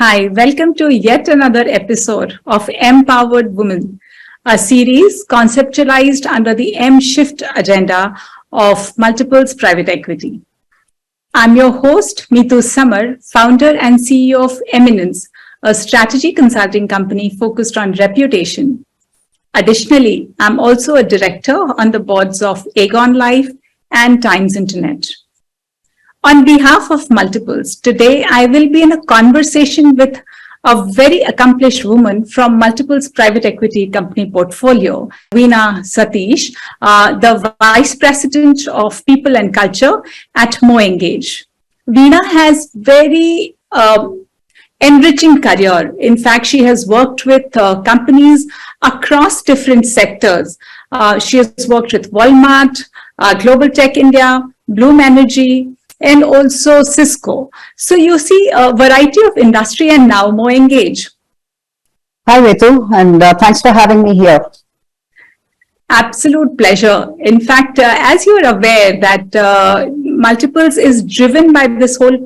Hi, welcome to yet another episode of MPowered Women, a series conceptualized under the M-Shift agenda of Multiples Private Equity. I'm your host, Mitu Samar, founder and CEO of Eminence, a strategy consulting company focused on reputation. Additionally, I'm also a director on the boards of Aegon Life and Times Internet. On behalf of Multiples, today I will be in a conversation with a very accomplished woman from Multiples private equity company portfolio, Veena Satish, the Vice President of People and Culture at MoEngage. Veena has very enriching career. In fact, she has worked with companies across different sectors. She has worked with Walmart, Global Tech India, Bloom Energy, and also Cisco. So you see a variety of industry and now MoEngage. Hi, Mitu, and thanks for having me here. Absolute pleasure. In fact, as you are aware that Multiples is driven by this whole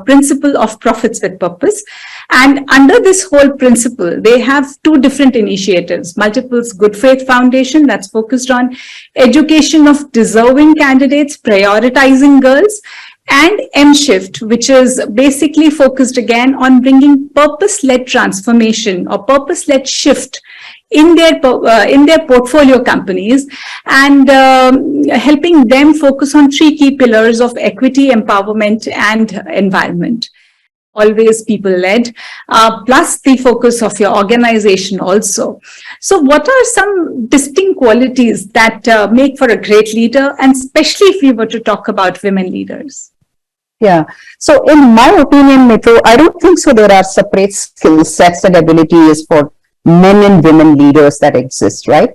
principle of profits with purpose. And under this whole principle, they have two different initiatives. Multiples Good Faith Foundation that's focused on education of deserving candidates, prioritizing girls, and M-Shift, which is basically focused again on bringing purpose-led transformation or purpose-led shift in their portfolio companies and helping them focus on three key pillars of equity, empowerment, and environment. Always people-led, plus the focus of your organization also. So what are some distinct qualities that make for a great leader, and especially if we were to talk about women leaders? Yeah. So in my opinion, Mitu, I don't think so there are separate skill sets and abilities for men and women leaders that exist, right?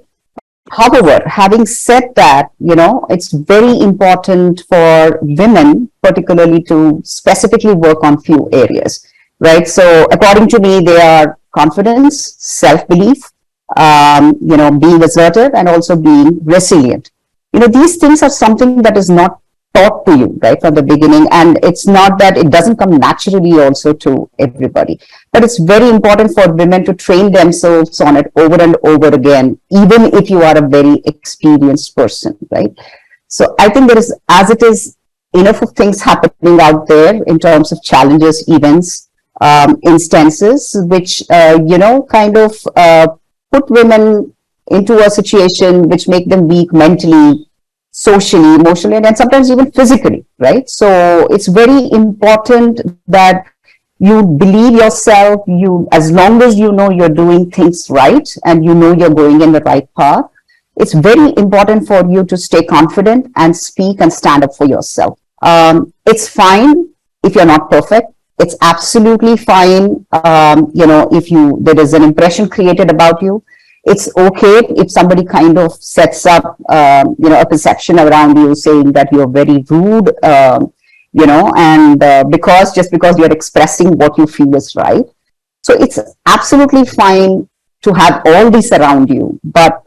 However, having said that, it's very important for women, particularly to specifically work on few areas, right? So according to me, they are confidence, self-belief, being assertive and also being resilient. These things are something that is not taught to you right from the beginning, and it's not that it doesn't come naturally also to everybody, but it's very important for women to train themselves on it over and over again, even if you are a very experienced person, right? So I think there is, as it is, enough of things happening out there in terms of challenges, events, instances which put women into a situation which make them weak mentally, socially, emotionally, and sometimes even physically, right? So it's very important that you believe yourself, as long as you know you're doing things right and you know you're going in the right path, it's very important for you to stay confident and speak and stand up for yourself. It's fine if you're not perfect. It's absolutely fine, if there is an impression created about you. It's okay if somebody kind of sets up, a perception around you saying that you're very rude, just because you're expressing what you feel is right. So it's absolutely fine to have all this around you, but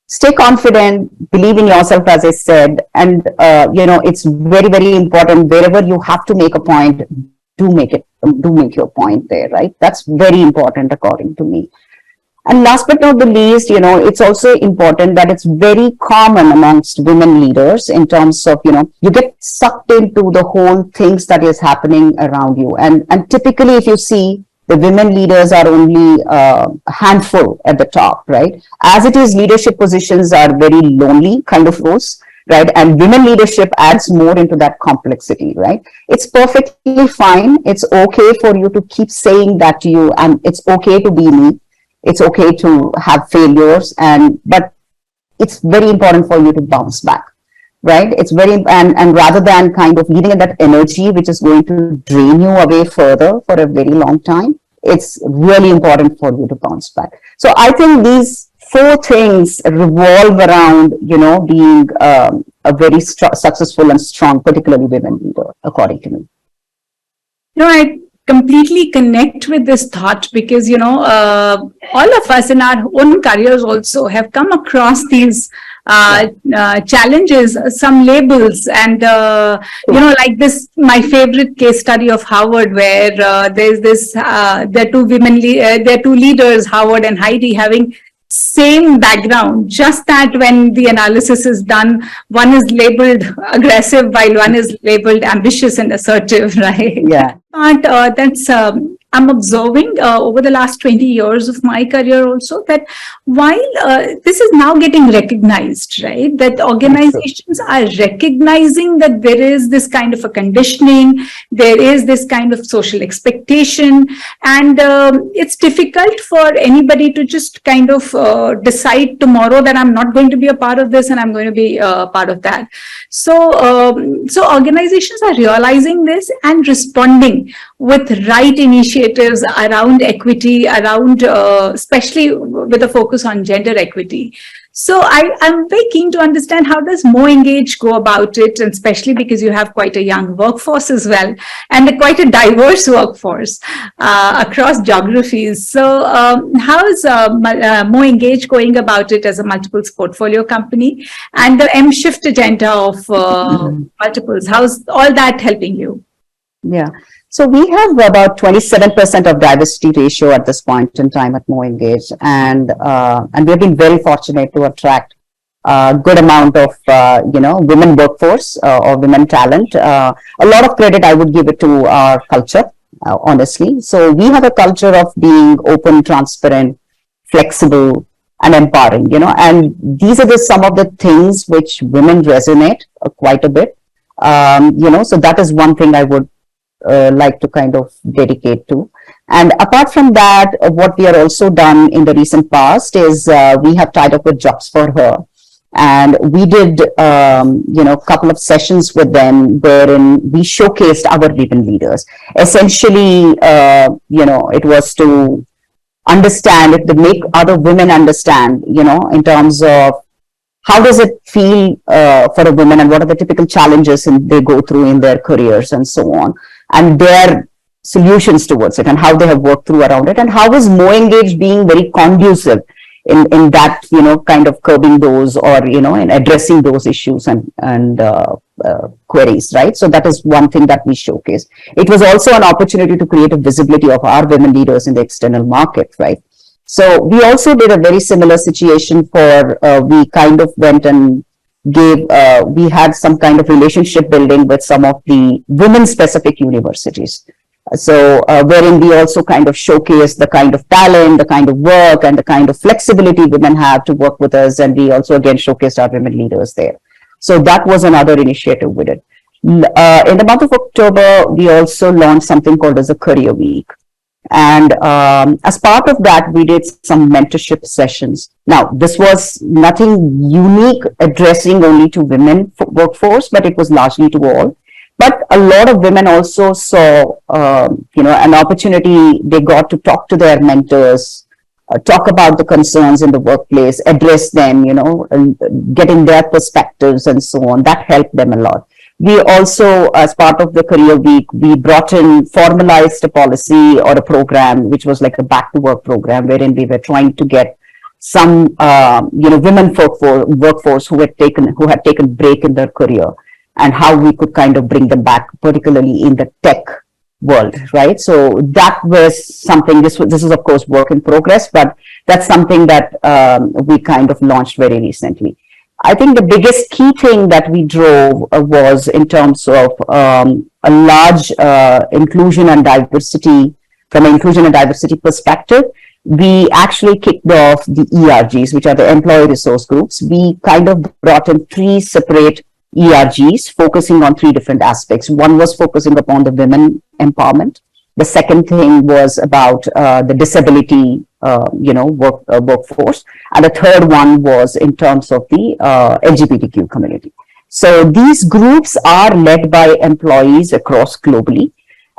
stay confident, believe in yourself, as I said, and, it's very, very important wherever you have to make a point, do make your point there, right? That's very important according to me. And last but not the least, it's also important that it's very common amongst women leaders in terms of, you get sucked into the whole things that is happening around you. And typically, if you see, the women leaders are only a handful at the top, right? As it is, leadership positions are very lonely kind of roles, right? And women leadership adds more into that complexity, right? It's perfectly fine. It's okay for you to keep saying that to you, and it's okay to be me. It's okay to have failures, but it's very important for you to bounce back, right? It's and rather than kind of leaving that energy, which is going to drain you away further for a very long time, it's really important for you to bounce back. So I think these four things revolve around, being a very successful and strong, particularly women leader, according to me. I completely connect with this thought because, all of us in our own careers also have come across these challenges, some labels, and like this, my favorite case study of Harvard, where there's this, there are two there are two leaders, Howard and Heidi, having same background, just that when the analysis is done, one is labeled aggressive while one is labeled ambitious and assertive, right? Yeah. But that's I'm observing over the last 20 years of my career also, that while this is now getting recognized, right, that organizations are recognizing that there is this kind of a conditioning, there is this kind of social expectation, and it's difficult for anybody to just kind of decide tomorrow that I'm not going to be a part of this and I'm going to be part of that. So organizations are realizing this and responding with right initiatives around equity, around especially with a focus on gender equity. So I'm very keen to understand, how does MoEngage go about it, and especially because you have quite a young workforce as well, and quite a diverse workforce across geographies. So how is MoEngage going about it as a multiples portfolio company, and the M-Shift agenda of multiples? How's all that helping you? Yeah. So we have about 27% of diversity ratio at this point in time at MoEngage, and we have been very fortunate to attract a good amount of women workforce or women talent. A lot of credit I would give it to our culture, honestly. So we have a culture of being open, transparent, flexible, and empowering. And these are some of the things which women resonate quite a bit. So that is one thing I would like to kind of dedicate to. And apart from that, what we are also done in the recent past is we have tied up with Jobs for Her, and we did a couple of sessions with them wherein we showcased our women leaders. Essentially, it was to understand, to make other women understand, in terms of how does it feel for a woman, and what are the typical challenges they go through in their careers and so on, and their solutions towards it, and how they have worked through around it, and how is MoEngage being very conducive in that, kind of curbing those, or, in addressing those issues and queries, right? So that is one thing that we showcase. It was also an opportunity to create a visibility of our women leaders in the external market, right? So we also did a very similar situation for, we kind of went and gave, we had some kind of relationship building with some of the women-specific universities. So wherein we also kind of showcase the kind of talent, the kind of work, and the kind of flexibility women have to work with us. And we also again showcased our women leaders there. So that was another initiative with it. In the month of October, we also launched something called as a Career Week. And as part of that, we did some mentorship sessions. Now, this was nothing unique addressing only to women workforce, but it was largely to all. But a lot of women also saw, an opportunity. They got to talk to their mentors, talk about the concerns in the workplace, address them, and getting their perspectives and so on. That helped them a lot. We also, as part of the Career Week, we brought in, formalized a policy or a program, which was like a back to work program, wherein we were trying to get some, women workforce who had taken break in their career, and how we could kind of bring them back, particularly in the tech world, right? So that was something, this is of course work in progress, but that's something that we kind of launched very recently. I think the biggest key thing that we drove was in terms of a large inclusion and diversity, from an inclusion and diversity perspective. We actually kicked off the ERGs, which are the employee resource groups. We kind of brought in 3 separate ERGs focusing on 3 different aspects. One was focusing upon the women empowerment. The second thing was about the disability, workforce. And the third one was in terms of the LGBTQ community. So these groups are led by employees across globally.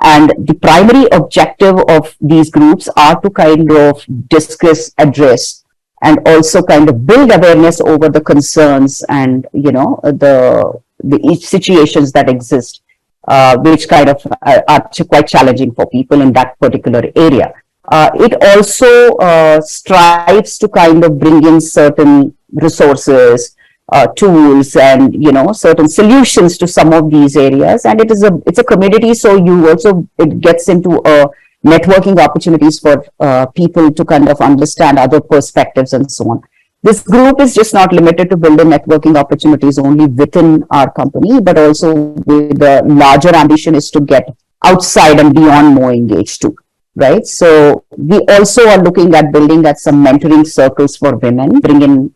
And the primary objective of these groups are to kind of discuss, address, and also kind of build awareness over the concerns and, the situations that exist, which kind of are quite challenging for people in that particular area. It also strives to kind of bring in certain resources, tools and, certain solutions to some of these areas. And it's a community, so it gets into networking opportunities for people to kind of understand other perspectives and so on. This group is just not limited to building networking opportunities only within our company, but also with the larger ambition is to get outside and beyond MoEngage too, right? So we also are looking at building at some mentoring circles for women, bring in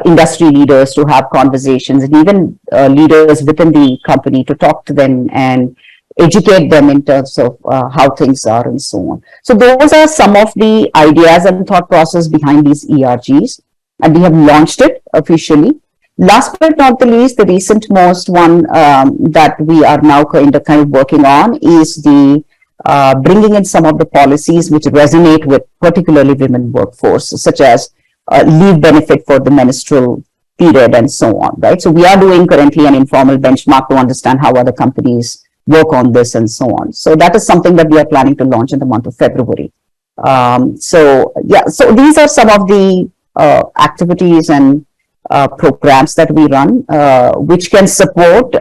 industry leaders to have conversations, and even leaders within the company to talk to them and educate them in terms of how things are and so on. So those are some of the ideas and thought process behind these ERGs, and we have launched it officially. Last but not the least, the recent most one that we are now kind of working on is the bringing in some of the policies which resonate with particularly women workforce, such as leave benefit for the menstrual period and so on, right? So we are doing currently an informal benchmark to understand how other companies work on this and so on. So that is something that we are planning to launch in the month of February. So these are some of the activities and programs that we run, which can support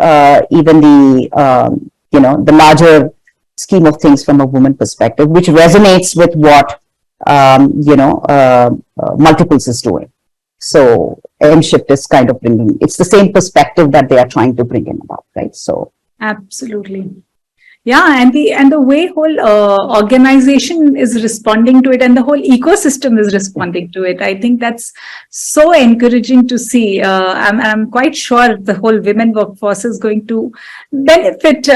even the larger scheme of things from a woman perspective, which resonates with what Multiples is doing. So M-Shift is kind of it's the same perspective that they are trying to bring in about, right? So absolutely. Yeah, and the way whole organization is responding to it, and the whole ecosystem is responding to it. I think that's so encouraging to see. I'm quite sure the whole women workforce is going to benefit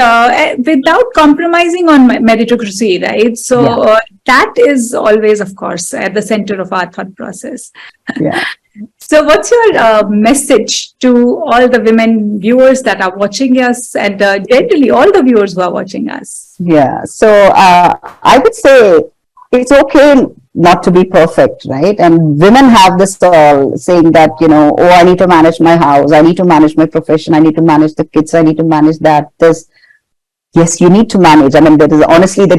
without compromising on meritocracy, right? So that is always, of course, at the center of our thought process. Yeah. So what's your message to all the women viewers that are watching us, and generally all the viewers who are watching us? Yeah, so I would say it's okay not to be perfect, right? And women have this saying that, oh, I need to manage my house, I need to manage my profession, I need to manage the kids, I need to manage that. Yes, you need to manage. I mean, there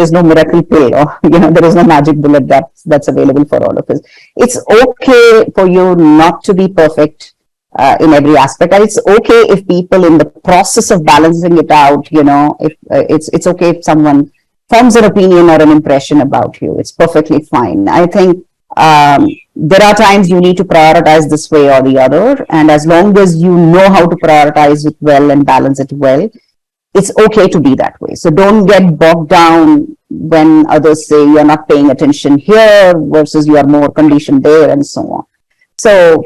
is no miracle pill, or there is no magic bullet that's available for all of us. It's okay for you not to be perfect in every aspect, and it's okay if people in the process of balancing it out, if it's okay if someone forms an opinion or an impression about you. It's perfectly fine. I think there are times you need to prioritize this way or the other, and as long as you know how to prioritize it well and balance it well, it's okay to be that way. So don't get bogged down when others say you're not paying attention here versus you are more conditioned there and so on. So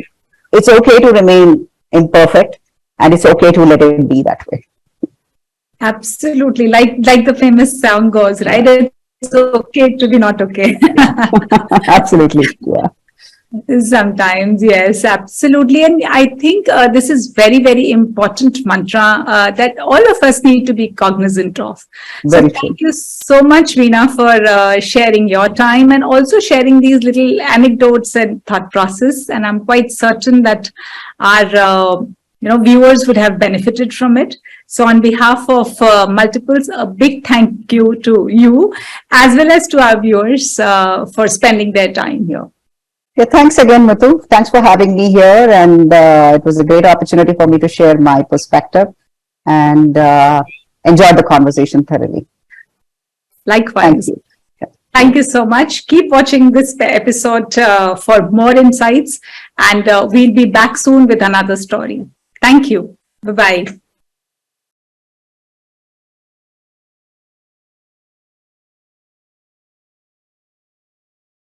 it's okay to remain imperfect, and it's okay to let it be that way. Absolutely. Like the famous song goes, right? It's okay to be not okay. Absolutely. Yeah. Sometimes, yes, absolutely. And I think this is very, very important mantra that all of us need to be cognizant of. So thank you so much, Veena, for sharing your time and also sharing these little anecdotes and thought process. And I'm quite certain that our viewers would have benefited from it. So on behalf of Multiples, a big thank you to you as well as to our viewers for spending their time here. Yeah, thanks again, Mitu. Thanks for having me here, and it was a great opportunity for me to share my perspective and enjoyed the conversation thoroughly. Likewise. Thank you. Thank you so much. Keep watching this episode for more insights, and we'll be back soon with another story. Thank you. Bye-bye.